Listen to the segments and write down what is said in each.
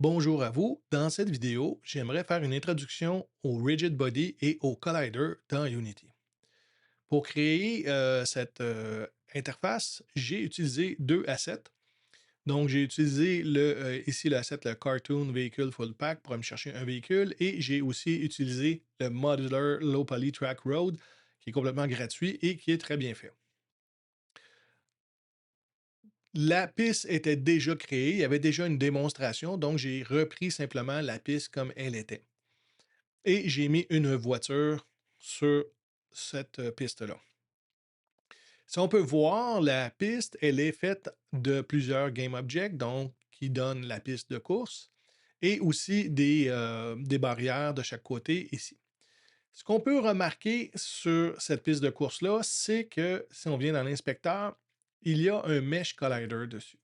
Bonjour à vous. Dans cette vidéo, j'aimerais faire une introduction au Rigid Body et au Collider dans Unity. Pour créer cette interface, j'ai utilisé deux assets. Donc, j'ai utilisé ici l'asset, le Cartoon Vehicle Full Pack pour me chercher un véhicule et j'ai aussi utilisé le Modular Low Poly Track Road qui est complètement gratuit et qui est très bien fait. La piste était déjà créée, il y avait déjà une démonstration, donc j'ai repris simplement la piste comme elle était. Et j'ai mis une voiture sur cette piste-là. Si on peut voir, la piste, elle est faite de plusieurs game objects, donc qui donnent la piste de course, et aussi des barrières de chaque côté ici. Ce qu'on peut remarquer sur cette piste de course-là, c'est que si on vient dans l'inspecteur, il y a un Mesh Collider dessus.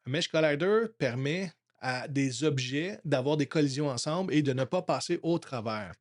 Un Mesh Collider permet à des objets d'avoir des collisions ensemble et de ne pas passer au travers.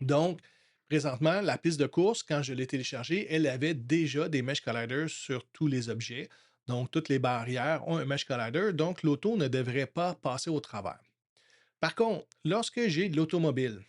Donc, présentement, la piste de course, quand je l'ai téléchargée, elle avait déjà des mesh colliders sur tous les objets. Donc, toutes les barrières ont un mesh collider, donc l'auto ne devrait pas passer au travers. Par contre, lorsque j'ai de l'automobile,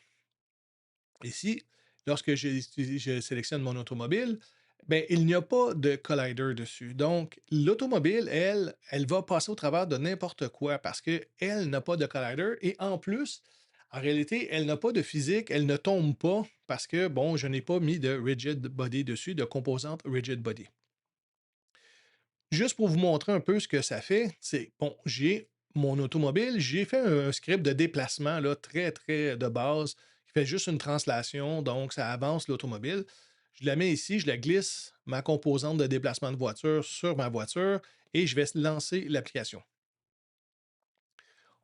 ici, lorsque je sélectionne mon automobile, ben, il n'y a pas de collider dessus. Donc, l'automobile, elle va passer au travers de n'importe quoi parce qu'elle n'a pas de collider et en plus, en réalité, elle n'a pas de physique, elle ne tombe pas parce que, bon, je n'ai pas mis de rigid body dessus, de composante rigid body. Juste pour vous montrer un peu ce que ça fait, c'est, bon, j'ai mon automobile, j'ai fait un script de déplacement là, très, très de base qui fait juste une translation, donc ça avance l'automobile. Je la mets ici, je la glisse, ma composante de déplacement de voiture sur ma voiture et je vais lancer l'application.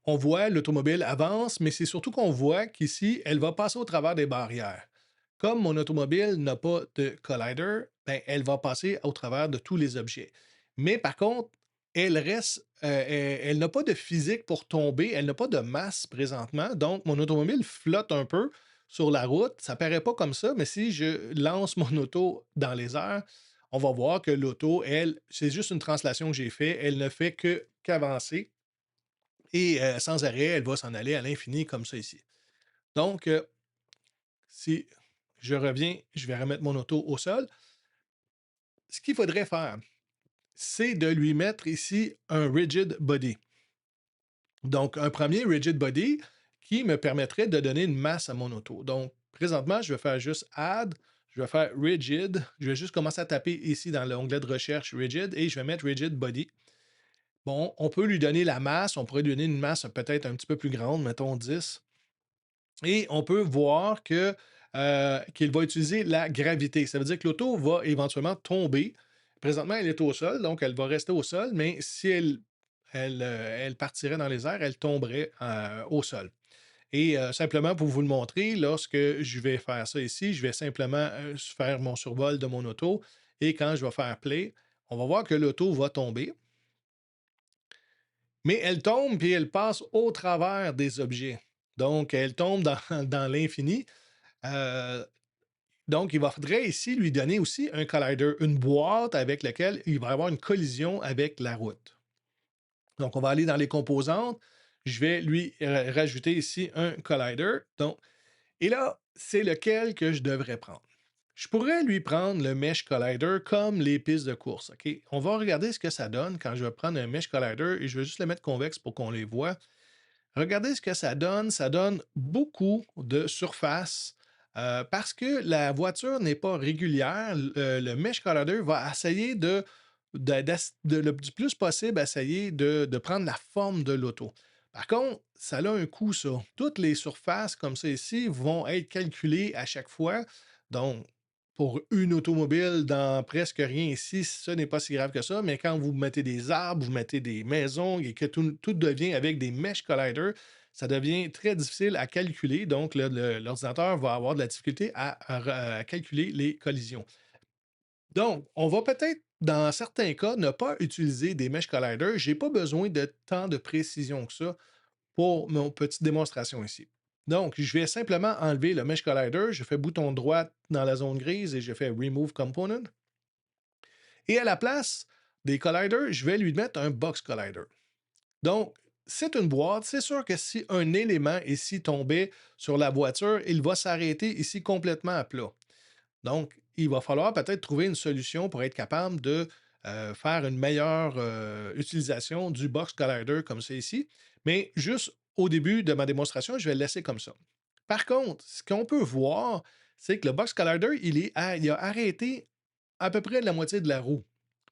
On voit l'automobile avance, mais c'est surtout qu'on voit qu'ici, elle va passer au travers des barrières. Comme mon automobile n'a pas de collider, ben, elle va passer au travers de tous les objets. Mais par contre, elle reste, elle n'a pas de physique pour tomber, elle n'a pas de masse présentement, donc mon automobile flotte un peu sur la route. Ça paraît pas comme ça, mais si je lance mon auto dans les airs, on va voir que l'auto, elle, c'est juste une translation que j'ai fait, elle ne fait que qu'avancer et sans arrêt, elle va s'en aller à l'infini comme ça ici. Donc, si je reviens, je vais remettre mon auto au sol. Ce qu'il faudrait faire, c'est de lui mettre ici un rigid body. Donc, un premier rigid body qui me permettrait de donner une masse à mon auto. Donc, présentement, je vais faire juste add, je vais faire rigid, je vais juste commencer à taper ici dans l'onglet de recherche rigid et je vais mettre rigid body. Bon, on peut lui donner la masse, on pourrait lui donner une masse peut-être un petit peu plus grande, mettons 10. Et on peut voir qu'il va utiliser la gravité. Ça veut dire que l'auto va éventuellement tomber. Présentement, elle est au sol, donc elle va rester au sol, mais si elle partirait dans les airs, elle tomberait au sol. Et simplement pour vous le montrer, lorsque je vais faire ça ici, je vais simplement faire mon survol de mon auto et quand je vais faire play, on va voir que l'auto va tomber, mais elle tombe puis elle passe au travers des objets. Donc, elle tombe dans, dans l'infini. Euh, donc, il faudrait ici lui donner aussi un collider, une boîte avec laquelle il va avoir une collision avec la route. Donc, on va aller dans les composantes. Je vais lui rajouter ici un collider. Donc, et là, c'est lequel que je devrais prendre. Je pourrais lui prendre le Mesh Collider comme les pistes de course. OK? On va regarder ce que ça donne quand je vais prendre un Mesh Collider et je vais juste le mettre convexe pour qu'on les voit. Regardez ce que ça donne. Ça donne beaucoup de surface parce que la voiture n'est pas régulière. Le Mesh Collider va essayer du plus possible, essayer de prendre la forme de l'auto. Par contre, ça a un coût, ça. Toutes les surfaces comme ça ici vont être calculées à chaque fois. Donc, pour une automobile dans presque rien ici, ce n'est pas si grave que ça, mais quand vous mettez des arbres, vous mettez des maisons et que tout devient avec des mesh colliders, ça devient très difficile à calculer. Donc, l'ordinateur va avoir de la difficulté à calculer les collisions. Donc, on va peut-être, dans certains cas, ne pas utiliser des mesh colliders. Je n'ai pas besoin de tant de précision que ça pour mon petite démonstration ici. Donc, je vais simplement enlever le Mesh Collider. Je fais bouton droit dans la zone grise et je fais Remove Component. Et à la place des colliders, je vais lui mettre un Box Collider. Donc, c'est une boîte, c'est sûr que si un élément ici tombait sur la voiture, il va s'arrêter ici complètement à plat. Donc, il va falloir peut-être trouver une solution pour être capable de faire une meilleure utilisation du Box Collider comme c'est ici. Mais juste au début de ma démonstration, je vais le laisser comme ça. Par contre, ce qu'on peut voir, c'est que le Box Collider, il a arrêté à peu près la moitié de la roue.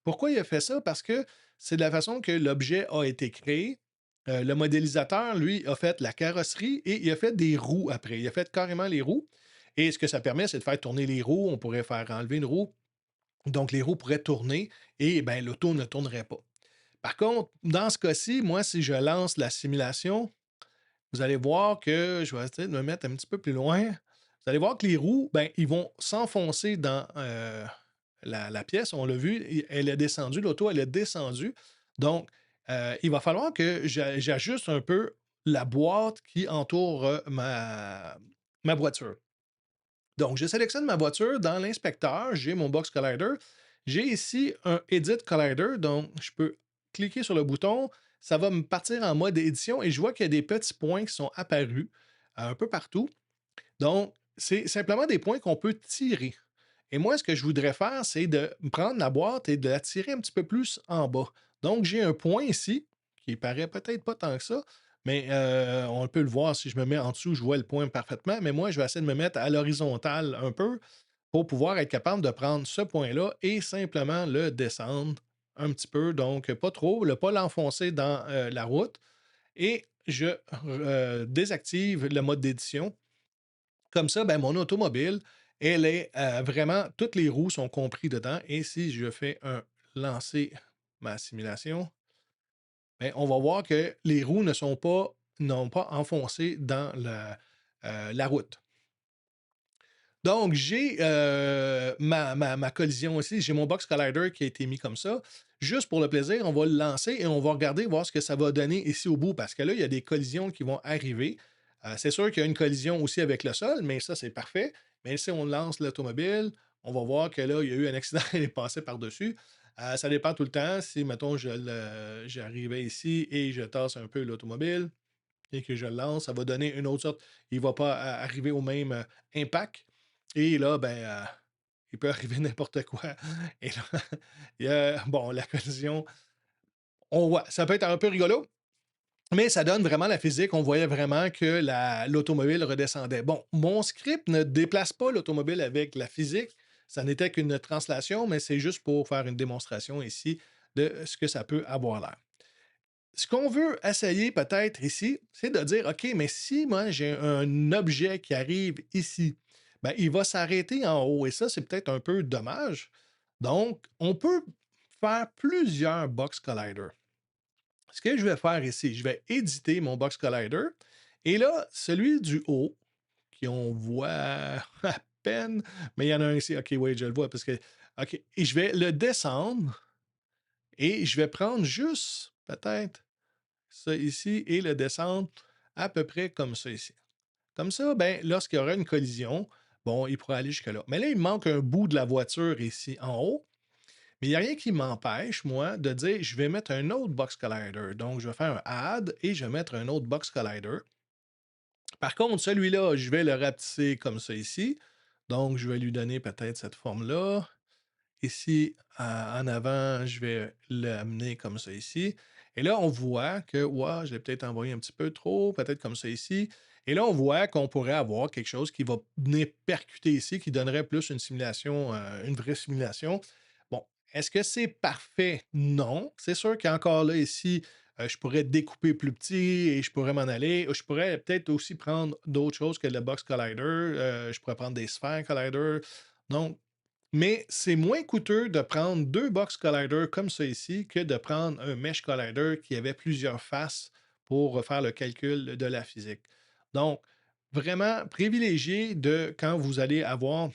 Pourquoi il a fait ça? Parce que c'est de la façon que l'objet a été créé. Le modélisateur, lui, a fait la carrosserie et il a fait des roues après. Il a fait carrément les roues. Et ce que ça permet, c'est de faire tourner les roues. On pourrait faire enlever une roue. Donc, les roues pourraient tourner et ben, l'auto ne tournerait pas. Par contre, dans ce cas-ci, moi, si je lance la simulation, vous allez voir que je vais essayer de me mettre un petit peu plus loin. Vous allez voir que les roues, ben, ils vont s'enfoncer dans la pièce. On l'a vu, elle est descendue, l'auto, elle est descendue. Donc, il va falloir que j'ajuste un peu la boîte qui entoure ma voiture. Donc, je sélectionne ma voiture dans l'inspecteur, j'ai mon Box Collider. J'ai ici un Edit Collider, donc je peux cliquer sur le bouton, ça va me partir en mode édition et je vois qu'il y a des petits points qui sont apparus un peu partout. Donc, c'est simplement des points qu'on peut tirer. Et moi, ce que je voudrais faire, c'est de prendre la boîte et de la tirer un petit peu plus en bas. Donc, j'ai un point ici, qui paraît peut-être pas tant que ça, mais on peut le voir si je me mets en dessous, je vois le point parfaitement. Mais moi, je vais essayer de me mettre à l'horizontale un peu pour pouvoir être capable de prendre ce point-là et simplement le descendre un petit peu. Donc, pas trop, pas l'enfoncer dans la route. Et je désactive le mode d'édition comme ça, ben, mon automobile, elle est vraiment, toutes les roues sont comprises dedans. Et si je fais un lancer ma simulation, ben, on va voir que les roues n'ont pas enfoncé dans la route. Donc, j'ai ma collision ici, j'ai mon box collider qui a été mis comme ça. Juste pour le plaisir, on va le lancer et on va regarder, voir ce que ça va donner ici au bout, parce que là, il y a des collisions qui vont arriver. C'est sûr qu'il y a une collision aussi avec le sol, mais ça, c'est parfait. Mais si on lance l'automobile, on va voir que là, il y a eu un accident, il est passé par-dessus. Ça dépend tout le temps. Si, mettons, j'arrivais ici et je tasse un peu l'automobile et que je le lance, ça va donner une autre sorte. Il ne va pas arriver au même impact. Et là, ben, il peut arriver n'importe quoi. Et là, bon, la collision, ça peut être un peu rigolo, mais ça donne vraiment la physique. On voyait vraiment que l'automobile redescendait. Bon, mon script ne déplace pas l'automobile avec la physique. Ça n'était qu'une translation, mais c'est juste pour faire une démonstration ici de ce que ça peut avoir l'air. Ce qu'on veut essayer peut-être ici, c'est de dire, OK, mais si moi j'ai un objet qui arrive ici, ben, il va s'arrêter en haut et ça, c'est peut-être un peu dommage. Donc, on peut faire plusieurs box colliders. Ce que je vais faire ici, je vais éditer mon box collider et là, celui du haut, qu'on voit à peine, mais il y en a un ici. OK, oui, je le vois parce que. OK, et je vais le descendre et je vais prendre juste peut-être ça ici et le descendre à peu près comme ça ici. Comme ça, ben, lorsqu'il y aura une collision, bon, il pourra aller jusque-là. Mais là, il manque un bout de la voiture ici en haut. Mais il n'y a rien qui m'empêche, moi, de dire je vais mettre un autre box collider. Donc, je vais faire un add et je vais mettre un autre box collider. Par contre, celui-là, je vais le rapetisser comme ça ici. Donc, je vais lui donner peut-être cette forme-là. Ici, en avant, je vais l'amener comme ça ici. Et là, on voit que, ouah, je l'ai peut-être envoyé un petit peu trop, peut-être comme ça ici. Et là, on voit qu'on pourrait avoir quelque chose qui va venir percuter ici, qui donnerait plus une simulation, une vraie simulation. Bon, est-ce que c'est parfait? Non. C'est sûr qu'encore là, ici, je pourrais découper plus petit et je pourrais m'en aller. Je pourrais peut-être aussi prendre d'autres choses que le box collider. Je pourrais prendre des sphères collider. Donc, mais c'est moins coûteux de prendre 2 box colliders comme ça ici que de prendre un mesh collider qui avait plusieurs faces pour faire le calcul de la physique. Donc, vraiment privilégier de quand vous allez avoir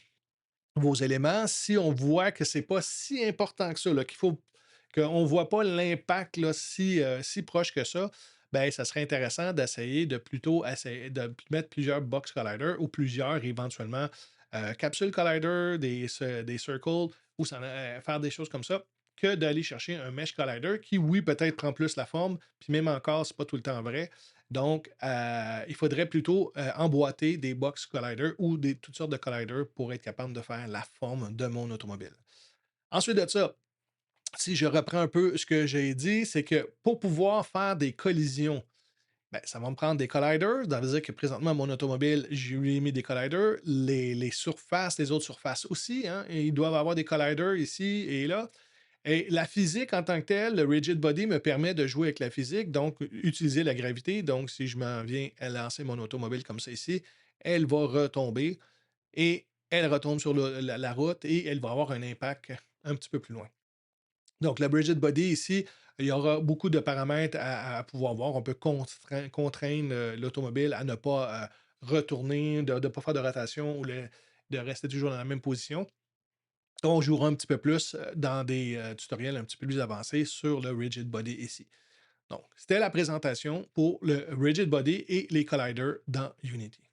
vos éléments, si on voit que c'est pas si important que ça, là, qu'il faut qu'on ne voit pas l'impact là, si proche que ça, ben, ça serait intéressant d'essayer de plutôt essayer de mettre plusieurs box colliders ou plusieurs éventuellement capsule collider, des circles ou faire des choses comme ça que d'aller chercher un Mesh Collider qui, oui, peut-être prend plus la forme, puis même encore, c'est pas tout le temps vrai. Donc, il faudrait plutôt emboîter des box Collider ou toutes sortes de colliders pour être capable de faire la forme de mon automobile. Ensuite de ça, si je reprends un peu ce que j'ai dit, c'est que pour pouvoir faire des collisions, ben, ça va me prendre des colliders. Ça veut dire que présentement, mon automobile, je lui ai mis des colliders. Les surfaces, les autres surfaces aussi, hein, et ils doivent avoir des colliders ici et là. Et la physique en tant que telle, le rigid body me permet de jouer avec la physique, donc utiliser la gravité. Donc, si je m'en viens à lancer mon automobile comme ça ici, elle va retomber et elle retombe sur la route et elle va avoir un impact un petit peu plus loin. Donc, le Rigid Body ici, il y aura beaucoup de paramètres à pouvoir voir. On peut contraindre l'automobile à ne pas retourner, de ne pas faire de rotation ou de rester toujours dans la même position. On jouera un petit peu plus dans des tutoriels un petit peu plus avancés sur le Rigid Body ici. Donc, c'était la présentation pour le Rigid Body et les colliders dans Unity.